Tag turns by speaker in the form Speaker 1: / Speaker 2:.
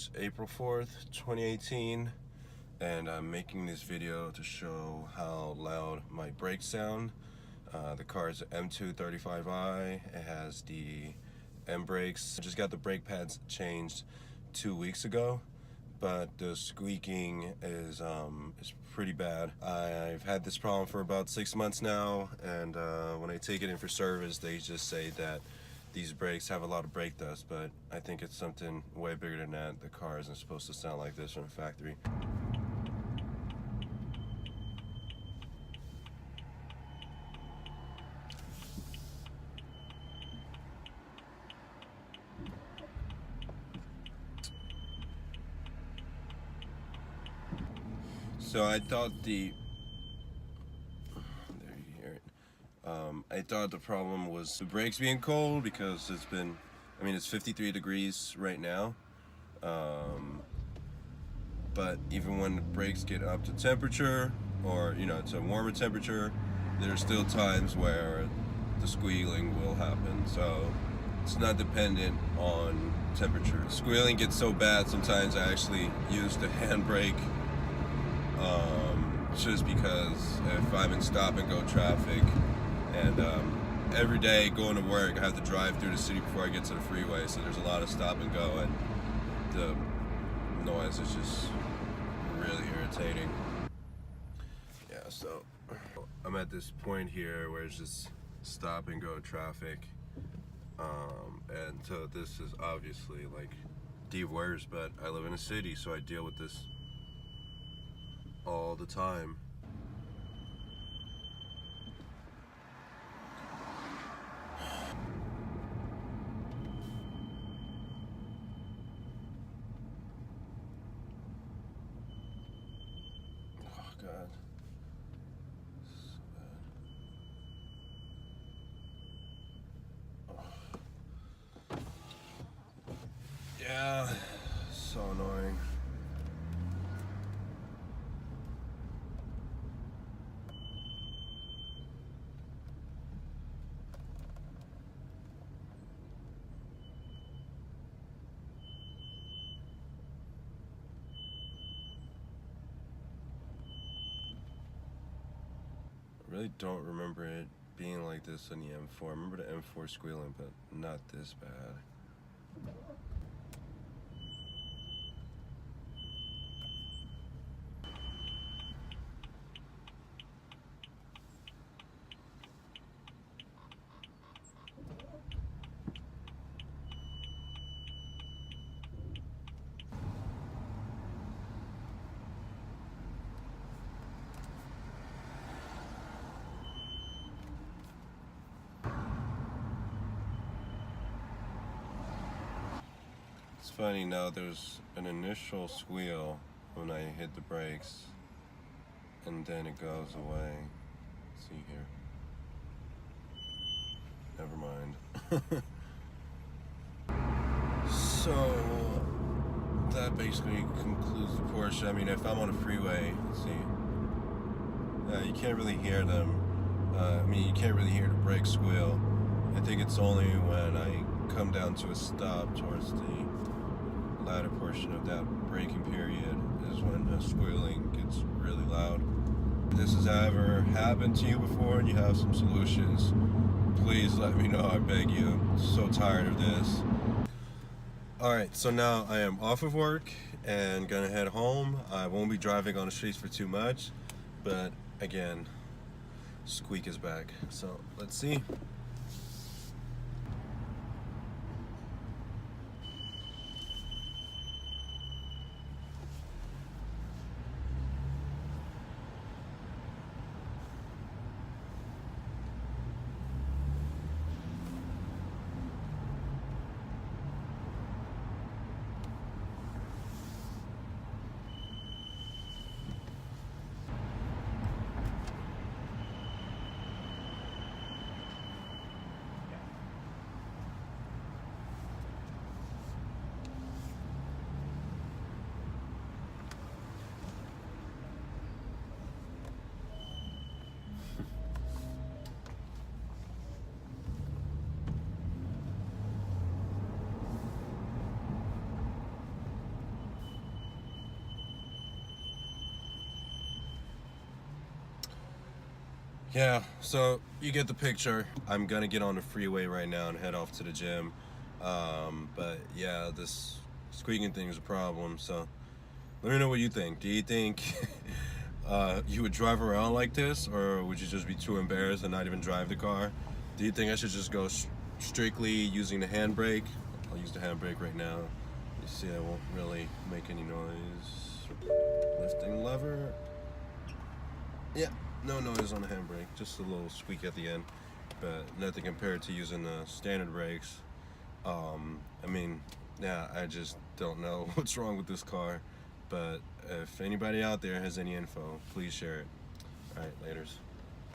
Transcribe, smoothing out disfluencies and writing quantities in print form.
Speaker 1: It's April 4th, 2018, and I'm making this video to show how loud my brakes sound. The car is an M235i. It has the M brakes. I just got the brake pads changed 2 weeks ago, but the squeaking is pretty bad. I've had this problem for about 6 months now, and when I take it in for service, they just say that these brakes have a lot of brake dust, but I think it's something way bigger than that. The car isn't supposed to sound like this from the factory. So I thought I thought the problem was the brakes being cold because it's 53 degrees right now. But even when the brakes get up to temperature, or to a warmer temperature, there's still times where the squealing will happen. So it's not dependent on temperature. The squealing gets so bad sometimes I actually use the handbrake. Just because if I'm in stop and go traffic, and every day going to work I have to drive through the city before I get to the freeway, so there's a lot of stop and go, and the noise is just really irritating. Yeah, so I'm at this point here where it's just stop and go traffic, and so this is obviously like the worst, but I live in a city, so I deal with this all the time. Oh God, so bad. Oh. Yeah, so annoying. I really don't remember it being like this on the M4. I remember the M4 squealing, but not this bad. It's funny now, there's an initial squeal when I hit the brakes, and then it goes away. Let's see here. Never mind. So that basically concludes the portion. I mean, if I'm on a freeway, let's see. You can't really hear them. You can't really hear the brakes squeal. I think it's only when I come down to a stop towards the latter portion of that braking period is when the squealing gets really loud. If this has ever happened to you before and you have some solutions, please let me know, I beg you. I'm so tired of this. Alright, so now I am off of work and gonna head home. I won't be driving on the streets for too much, but again, squeak is back. So let's see. Yeah, so you get the picture. I'm gonna get on the freeway right now and head off to the gym. But yeah, this squeaking thing is a problem. So let me know what you think. Do you think you would drive around like this, or would you just be too embarrassed and not even drive the car? Do you think I should just go strictly using the handbrake? I'll use the handbrake right now. You see, I won't really make any noise. Lifting lever. Yeah, no noise on the handbrake, just a little squeak at the end, but nothing compared to using the standard brakes. I mean, yeah, I just don't know what's wrong with this car, but if anybody out there has any info, please share it. All right, laters.